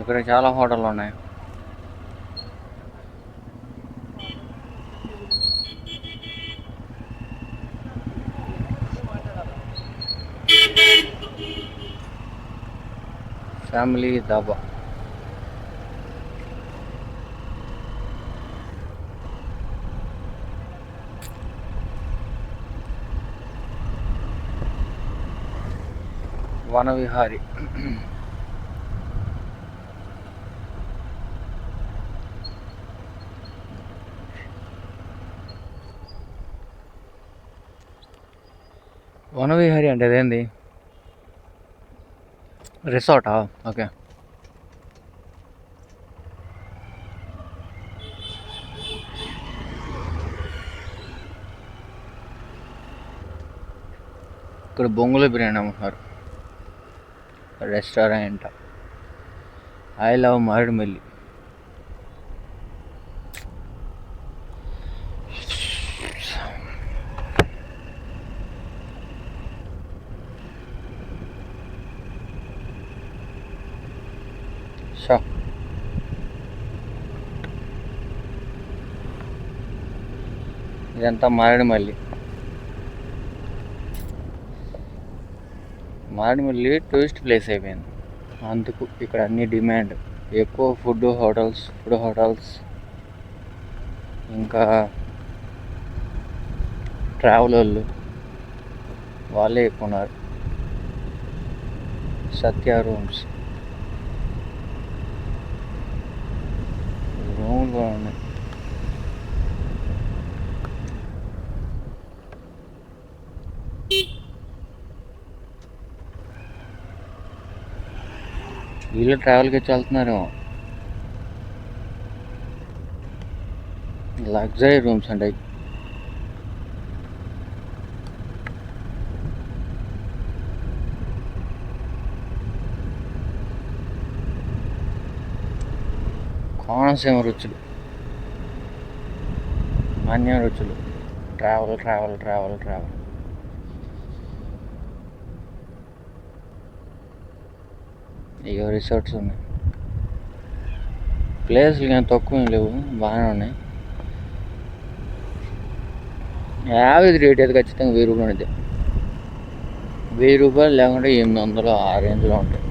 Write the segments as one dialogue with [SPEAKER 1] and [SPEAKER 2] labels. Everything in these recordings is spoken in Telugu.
[SPEAKER 1] ఇక్కడ చాలా హోటళ్ళు ఉన్నాయి. ఫ్యామిలీ దాబా. వనవిహారి. వనవిహారి అంటే అదేంది? రిసార్టా? ఓకే. ఇక్కడ బొంగుల బిర్యానీ అమ్ముతున్నారు. Restaurant I love Maredumilli. Shah ఇదంతా మారేడుమిల్లి. మారేడుమిల్లి టూరిస్ట్ ప్లేస్ అయిపోయింది. అందుకు ఇక్కడ అన్ని డిమాండ్ ఎక్కువ. ఫుడ్ హోటల్స్ ఇంకా ట్రావెల్ వాళ్ళే ఎక్కువ ఉన్నారు. సత్య రూమ్స్ రూములు కూడా ఉన్నాయి. వీళ్ళు ట్రావెల్కి వచ్చి వెళ్తున్నారేమో. లగ్జరీ రూమ్స్ అండి. కోనసీమ రుచులు, మన్యం రుచులు. ట్రావెల్. ఇక రిసార్ట్స్ ఉన్నాయి. ప్లేస్లు కానీ తక్కువ లేవు, బాగానే ఉన్నాయి. యావరేజ్ రేట్ అయితే ఖచ్చితంగా 1000 రూపాయలు అయితే. 1000 రూపాయలు లేకుంటే 800 ఆ రేంజ్లో ఉంటాయి.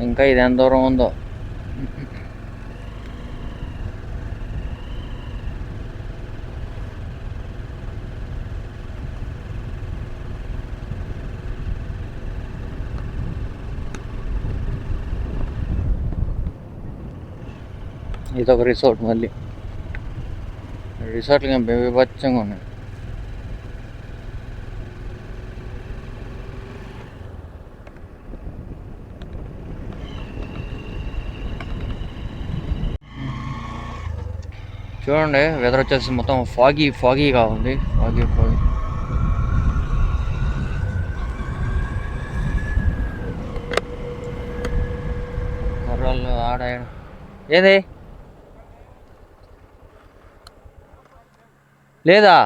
[SPEAKER 1] ఇంకా ఇది ఎంత దూరం ఉందో. ఇదొక రిసార్ట్. మళ్ళీ రిసార్ట్లు బీభత్సంగా ఉన్నాయి. చూడండి, వెదర్ వచ్చేసి మొత్తం ఫాగీగా ఉంది. ఫాగీ కర్రలు ఆడ ఏది లేదా?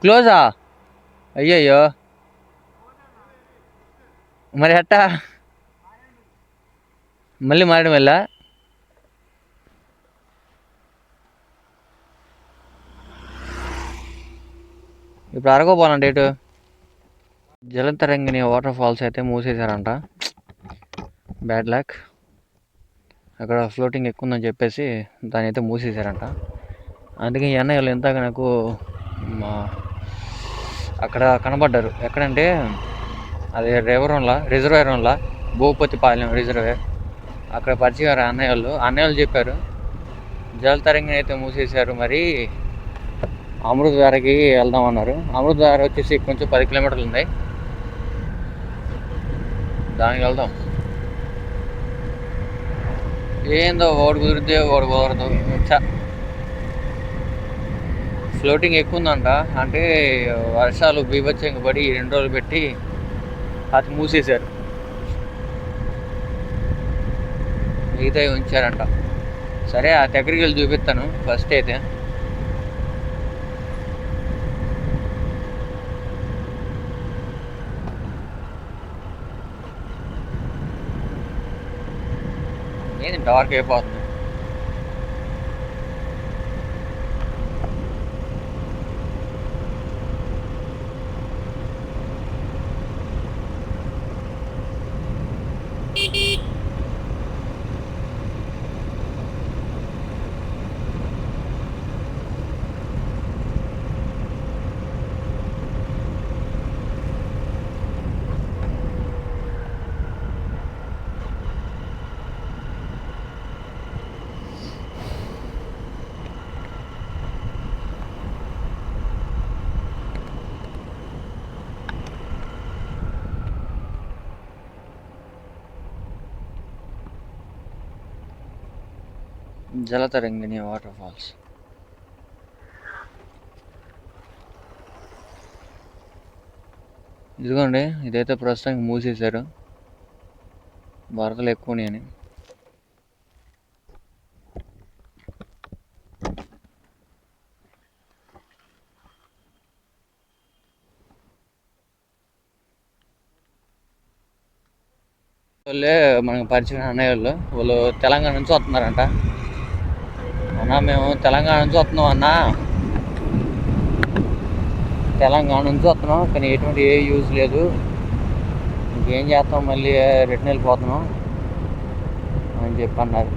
[SPEAKER 1] క్లోజా? అయ్యయ్యో, మరి ఎట్టా? మళ్ళీ మారడం వెళ్ళా? ఇప్పుడు అరగోపోవాలంటే ఇటు జలతరంగిణి వాటర్ ఫాల్స్ అయితే మూసేశారంట. Bad luck. అక్కడ ఫ్లోటింగ్ ఎక్కువ ఉందని చెప్పేసి దాని అయితే మూసేశారంట. అందుకే ఈ అన్నయ్యలు ఇంతాక నాకు అక్కడ కనబడ్డారు. ఎక్కడంటే అది రిజర్వేయర్లా భూపతిపాలెం రిజర్వేర్. అక్కడ పరిచయం అన్నయ్యలు చెప్పారు జలతరంగిణి అయితే మూసేశారు, మరి అమృతధారకి వెళ్దామన్నారు. అమృతధార వచ్చేసి కొంచెం 10 కిలోమీటర్లు ఉంది, దానికి వెళ్దాం. ఏందో ఓడి కుదిరితే ఓడి కుదరదు. ఫ్లోటింగ్ ఎక్కువ ఉందంట. అంటే వర్షాలు బీభత్సంగా పడి 2 రోజులు పెట్టి అది మూసేశారు. మిగతావి ఉంచారంట. సరే ఆ దగ్గరికి వెళ్ళి చూపిస్తాను ఫస్ట్ అయితే. ఏంది డార్క్ అయిపోతుంది. Jalatarangini water falls. ఇదిగోండి, ఇదైతే ప్రస్తుతానికి మూసేశారు, వరదలు ఎక్కువ ఉన్నాయని. వాళ్ళే మనకు పరిచయం అన్నయ్య వాళ్ళు తెలంగాణ నుంచి వస్తున్నారంట. అన్నా మేము తెలంగాణ నుంచి వస్తున్నాం అన్నా, తెలంగాణ నుంచి వస్తున్నాం, కానీ ఎటువంటి ఏ యూజ్ లేదు, ఇంకేం చేస్తాం, మళ్ళీ రిటర్న్ వెళ్ళిపోతున్నాం అని చెప్పి అన్నారు.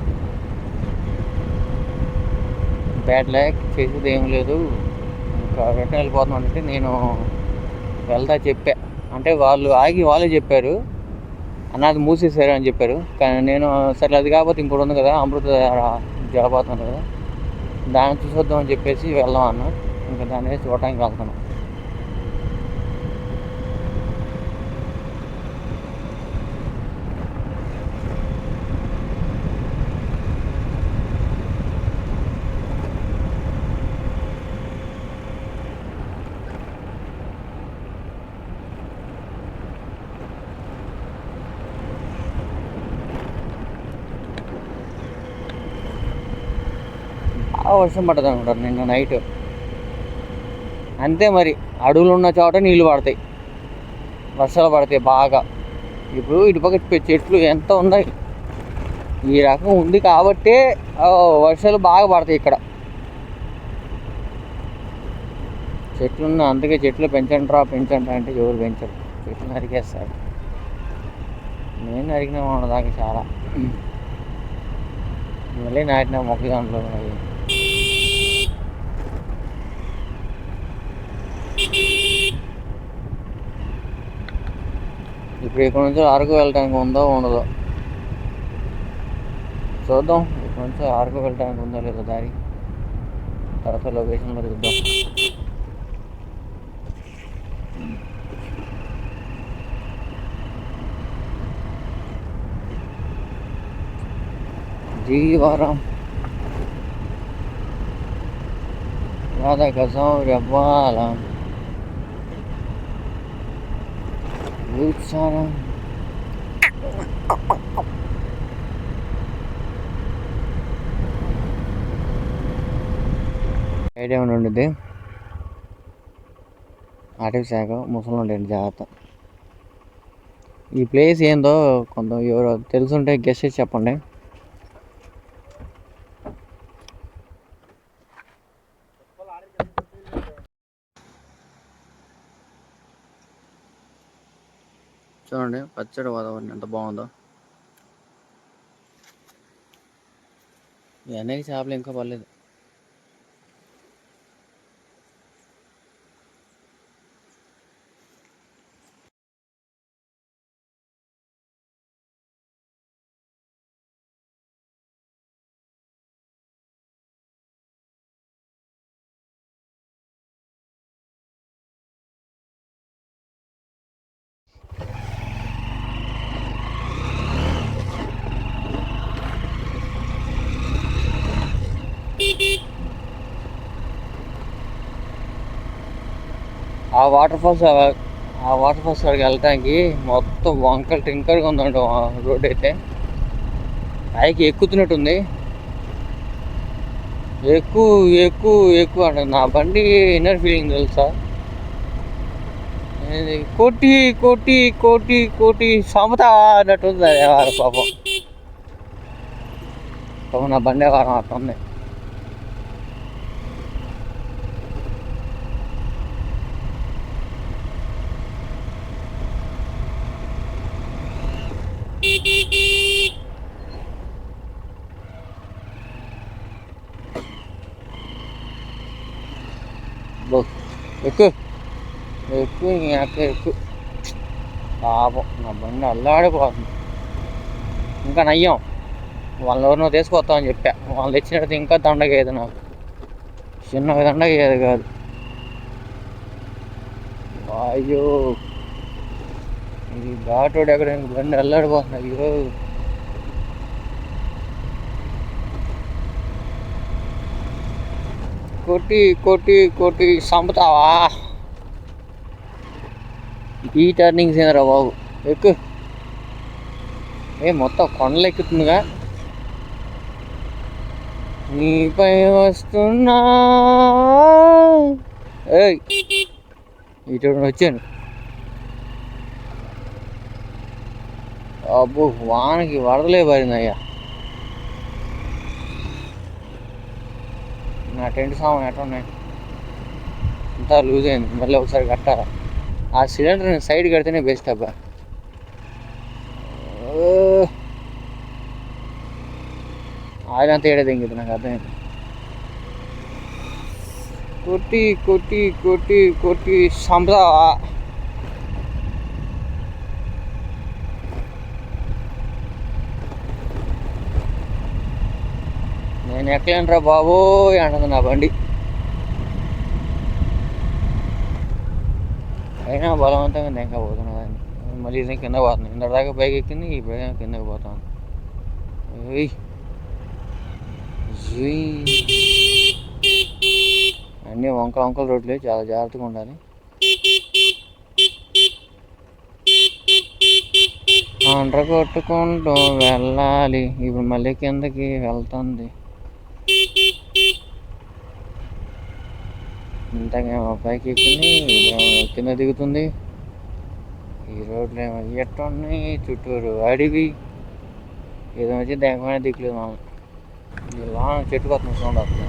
[SPEAKER 1] బ్యాడ్ లక్, చేసేది ఏం లేదు, ఇంకా రిటర్న్ వెళ్ళిపోతున్నాం అంటే నేను వెళ్తా చెప్పా. అంటే వాళ్ళు ఆగి వాళ్ళే చెప్పారు అన్నది మూసేసారు అని చెప్పారు. కానీ నేను సరే అది కాకపోతే ఇంకోటి ఉంది కదా, అమృత జలపాతం కదా, దాన్ని చూసొద్దామని చెప్పేసి వెళ్దాం అన్న. ఇంకా దాన్ని చూడటానికి వెళ్తున్నాం. బాగా వర్షం పడ్డది అనుకుంటారు నిన్న నైట్. అంతే మరి, అడవులు ఉన్న చోట నీళ్ళు పడతాయి, వర్షాలు పడతాయి బాగా. ఇప్పుడు ఇటుపక్క చెట్లు ఎంత ఉన్నాయి, ఈ రకం ఉంది కాబట్టే వర్షాలు బాగా పడతాయి ఇక్కడ. చెట్లున్న, అందుకే చెట్లు పెంచండి అంటే ఎవరు పెంచరు, చెట్లు నరికేస్తారు. నేను నరికినా ఉన్నదాకా చాలా, మళ్ళీ నాటిన మొక్క దాంట్లో ఉన్నాయి. ఇప్పుడు ఇక్కడ నుంచి అరకు వెళ్ళడానికి ఉందో ఉండదో చూద్దాం. ఇక్కడ నుంచి అరకు వెళ్ళడానికి ఉందో లేదో దారి, తర్వాత లొకేషన్లో చూద్దాం. జీవరం రాధకసం రవ్వాలం ఉత్సాహం. ఐడియా ఉండిద్ది, అటవీ శాఖ ముసలి ఉండేది జాగ్రత్త. ఈ ప్లేస్ ఏందో కొంత ఎవరో తెలుసుంటే గెస్ట్ చేసి చెప్పండి. చూడండి పచ్చడి వాతావరణం ఎంత బాగుందో. ఈ అన్నయ్య చేపలు ఇంకా పర్లేదు. ఆ వాటర్ ఫాల్స్ కాడికి వెళ్ళటానికి మొత్తం వంకలు టింకర్గా ఉందండి రోడ్ అయితే. పైకి ఎక్కుతున్నట్టుంది. ఎక్కువ ఎక్కువ ఎక్కువ అంటే నా బండి ఇన్నర్ ఫీలింగ్ తెలుసా, కోటి కోటి కోటి కోటి సమత అన్నట్టుంది అది పాపం. పాపం నా బండి వారం అట్లా ఉంది. ఎక్కువ ఎక్కువ ఎక్కువ పాపం నా బండి అల్లాడిపోతుంది. ఇంకా నయ్యం వాళ్ళని ఎవరినో తీసుకొస్తామని చెప్పా. వాళ్ళు తెచ్చినట్టు ఇంకా దండగ ఏది నాకు, చిన్న దండగ ఏది కాదు. అయ్యో ఈ ఘాటోడు ఎక్కడ బండి అల్లాడిపోతుంది. అయ్యో కొట్టి కొట్టి కొట్టి చంపుతావా. ఈ టర్నింగ్స్ ఏందిరా బాబు, ఎక్కువ మొత్తం కొండలు ఎక్కుతుందిగా. నీపై వస్తున్నా ఇటు వచ్చాను. అబ్బో వానకి వరదలే పడింది అయ్యా. నా టెంట్ సామాన్ ఎట్లా ఉన్నాయి, అంతా లూజ్ అయింది. మళ్ళీ ఒకసారి కట్టాలా. ఆ సిలిండర్ని సైడ్ కడితేనే బెస్ట్ అబ్బా. ఆయిల్ అంతా ఏడే దింగిద్ది నాకు అర్థమైంది. కొట్టి కొట్టి కొట్టి కొట్టి సంపదావా. నేను ఎక్కలేనురా బాబు అంటుంది నా బండి. అయినా బలవంతంగా ఇంకా పోతున్నా దాన్ని. మళ్ళీ ఇది కింద పోతుంది. ఇంత దాకా పైకి ఎక్కింది, ఈ పైన కిందకి పోతాను. అన్నీ వంకల రోడ్లే, చాలా జాగ్రత్తగా ఉండాలి. అండ్ర కొట్టుకుంటూ వెళ్ళాలి. ఇప్పుడు మళ్ళీ కిందకి వెళ్తుంది. ఇంతకేమో పైకి ఎక్కింది, కింద దిగుతుంది. ఈ రోడ్లు ఏమో ఎట్టున్నాయి, చుట్టూరు అడివి. ఏదో వచ్చి దేకమైన దిక్కులేదు మామ. ఇలా చెట్టుకు వస్తుంది సౌండ్ వస్తుంది.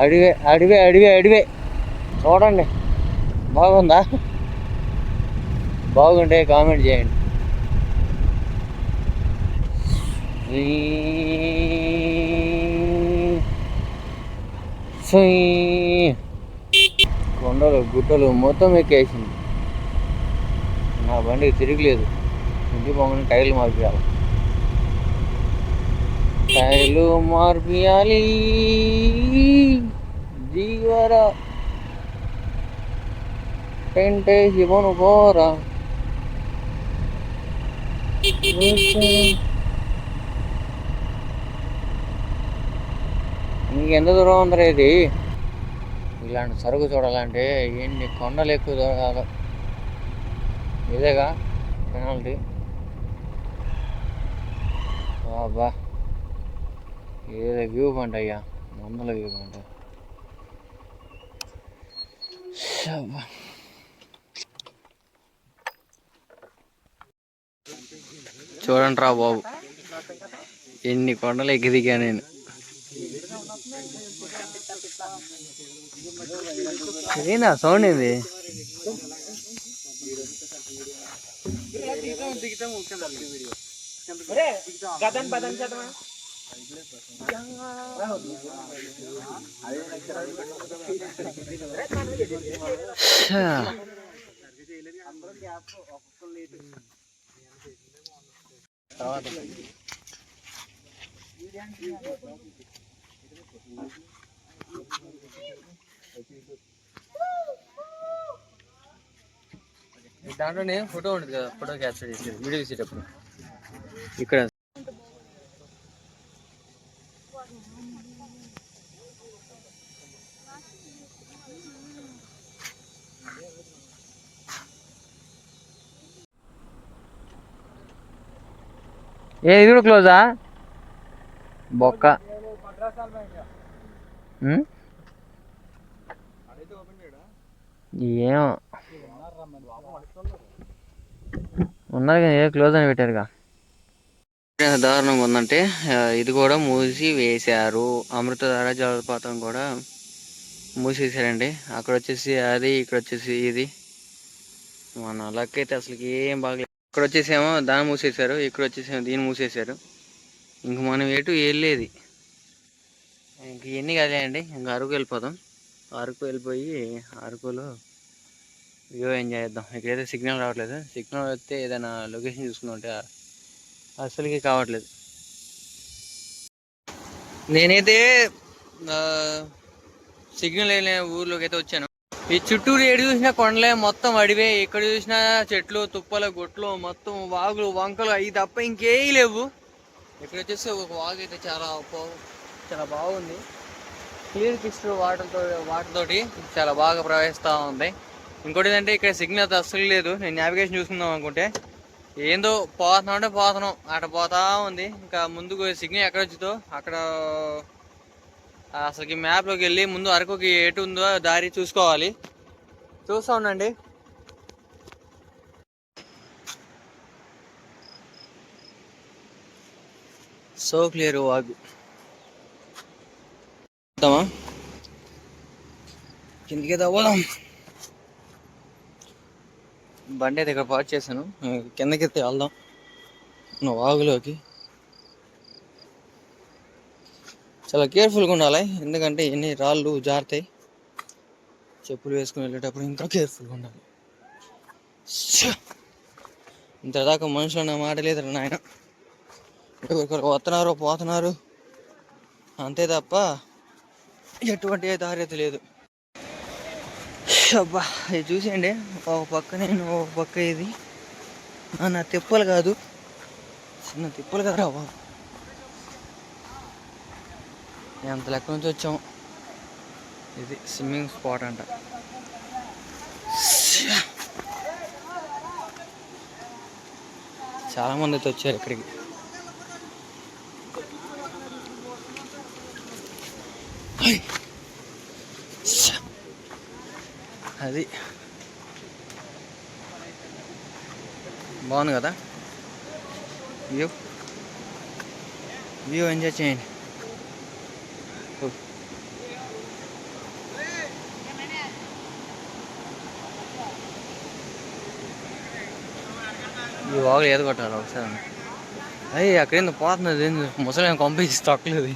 [SPEAKER 1] అడివే అడివే అడివే అడివే. చూడండి బాగుందా, బాగుంటే కామెంట్ చేయండి. కొండలు గుట్టలు మొత్తం ఎక్కేసింది. నా బండి తిరగలేదు. ఇంటి పొంగని టైర్లు మార్పియాలి. టైర్లు మార్పియాలి జీవరా, పెంటేసి ఇవ్వను పోరా. ఇంకెంత దూరం ఉందరా ఇది. ఇలాంటి సరుకు చూడాలంటే ఎన్ని కొండలు ఎక్కువ దూరాలి. ఇదేగా పెనాల్టీ. బాబా ఏదో వ్యూ పాయింట్ అయ్యా, వందల వ్యూ పాయింట్. చూడండి రా బాబు, ఎన్ని కొండలు ఎక్కి దిగా నేను. ఏనా సౌండ్ ఏంది. దాంట్లోనే ఫోటో ఉంటుంది కదా, ఫోటో క్యాప్చర్ చేసేది వీడియో తీసేటప్పుడు. ఇక్కడ ఇది కూడా క్లోజా బొక్క. ఏమో ఉన్నారు కానీ ఏ క్లోజ్ అని పెట్టారుగా. దారుణంగా ఉందంటే ఇది కూడా మూసి వేశారు. అమృతధార జలపాతం కూడా మూసేసారండి. అక్కడ వచ్చేసి అది, ఇక్కడ వచ్చేసి ఇది. మన లక్ అయితే అసలుకి ఏం బాగలేదు. ఇక్కడ వచ్చేసేమో దాన్ని మూసేశారు, ఇక్కడ వచ్చేసేమో దీన్ని మూసేశారు. ఇంక మనం ఎటు వెళ్ళేది ఇంక ఎన్ని కదండి. ఇంక అరకు వెళ్ళిపోదాం. అరకు వెళ్ళిపోయి అరకులో వ్యూ ఎంజాయ్ చేద్దాం. ఇక్కడైతే సిగ్నల్ రావట్లేదు. సిగ్నల్ వస్తే ఏదైనా లొకేషన్ చూసుకుంటే అసలుకి కావట్లేదు. నేనైతే సిగ్నల్ లేని ఊర్లోకి అయితే వచ్చాను. ఈ చుట్టూరు ఏడు చూసినా కొండలే, మొత్తం అడివే. ఎక్కడ చూసినా చెట్లు, తుప్పల, గొట్లు, మొత్తం వాగులు, వంకలు అవి తప్ప ఇంకేం లేవు. ఇక్కడ వచ్చేసి ఒక వాగు అయితే చాలా బాగుంది. క్లియర్ క్రిస్టల్ వాటర్ తోటి చాలా బాగా ప్రవహిస్తూ ఉంది. ఇంకోటి ఏంటంటే ఇక్కడ సిగ్నల్ అస్సలు లేదు. నేను నావిగేషన్ చూసుకుందాం అనుకుంటే ఏందో పోతున్నాం అక్కడ పోతా ఉంది. ఇంకా ముందుకు సిగ్నల్ ఎక్కడ వచ్చిందో అక్కడ అసలుకి మ్యాప్లోకి వెళ్ళి ముందు అరకుకి ఎటు ఉందో దారి చూసుకోవాలి. చూస్తూ ఉండండి. సో క్లియర్ వాగు. కిందికి తవ్వదాం. బండి అయితే ఇక్కడ పార్క్ చేశాను. కిందకి వెళ్దాం వాగులోకి. చాలా కేర్ఫుల్గా ఉండాలి, ఎందుకంటే ఎన్ని రాళ్ళు జారుతాయి. చెప్పులు వేసుకుని వెళ్ళేటప్పుడు ఇంకా కేర్ఫుల్గా ఉండాలి. ఇంతదాకా మనుషులు అన్న మాట లేదు నాయన. ఒకరు వస్తున్నారు పోతున్నారు అంతే తప్ప ఎటువంటి దారైతే లేదు. అబ్బా ఇది చూసేయండి, ఒక పక్క నేను ఒక పక్క ఇది. నా తిప్పలు కాదు, చిన్న తిప్పలు కదా బాబు. ఎంత లెక్క నుంచి వచ్చాము. ఇది స్విమ్మింగ్ స్పాట్ అంట. చాలా మంది అయితే వచ్చారు ఇక్కడికి. అది బాగుంది కదా వ్యూ ఎంజాయ్ చేయండి. ఈ వాగులు ఏది కొట్టాలి ఒకసారి. అయ్యి అక్కడేందో పోతున్నది, ముసలి పంపించి తొక్కలేదు.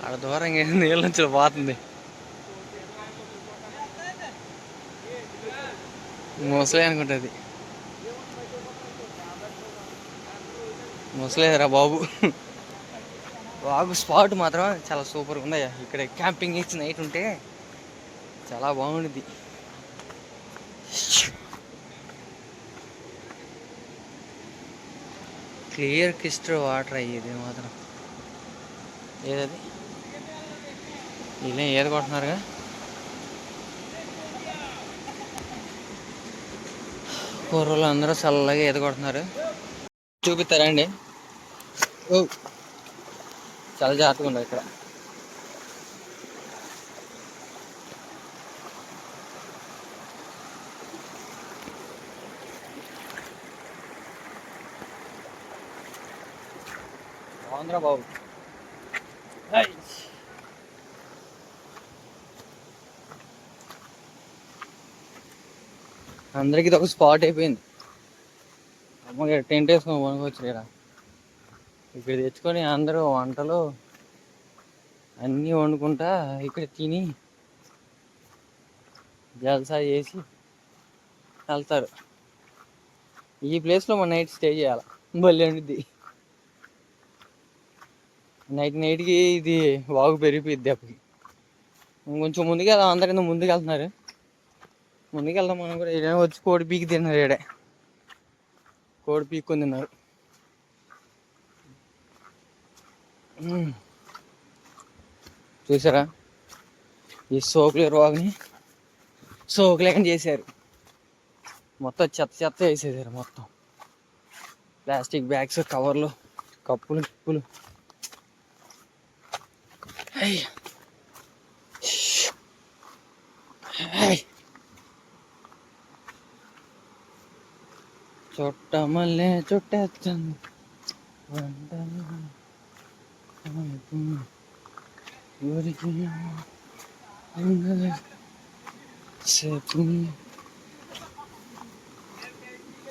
[SPEAKER 1] అక్కడ దూరంగా నీళ్ళ నుంచి పోతుంది. ముసలి అనుకుంటుంది. ముసలేదురా బాబు. వాగు స్పాట్ మాత్రం చాలా సూపర్గా ఉందయ్యా. ఇక్కడ క్యాంపింగ్ ఇచ్చి నైట్ ఉంటే చాలా బాగుంటుంది. క్లియర్ క్రిస్టల్ వాటర్ అయ్యేది మాత్రం. ఏదది ఇలా ఏది కొడుతున్నారుగా. కూరలు అందరూ చల్లగా ఈత కొడుతున్నారు. చూపిస్తారండి. ఓ చాలా జాగ్రత్తగా ఉంది ఇక్కడ. బాగుందిరా బాబు. అందరికి ఇది ఒక స్పాట్ అయిపోయింది. అమ్మగా టెంట్ వేసుకొని కొనుక్కొచ్చు ఇక్కడ. ఇక్కడ తెచ్చుకొని అందరూ వంటలు అన్నీ వండుకుంటా ఇక్కడ తిని జల్సా చేసి వెళ్తారు. ఈ ప్లేస్లో మన నైట్ స్టే చేయాలి. భలే ఉండిద్ది. నైట్కి ఇది వాగు పెరిగిపోయిద్ది. అప్పటికి కొంచెం ముందుకు అందరికీ ముందుకు వెళ్తున్నారు. ముందుకెళ్దాం మనం కూడా. ఏదైనా వచ్చి కోడి పీకి తిన్నారు ఏడే, కోడి పీక్కొని తిన్నారు. చూసారా ఈ సోకులు రోగని సోకులేకని చేశారు. మొత్తం చెత్త చెత్త వేసేసారు. మొత్తం ప్లాస్టిక్ బ్యాగ్స్, కవర్లు, కప్పులు కిప్పులు. చుట్ట మల్లె చుట్టేస్తుంది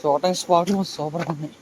[SPEAKER 1] చూడటానికి స్పాట్లు సూపర్గా ఉన్నాయి.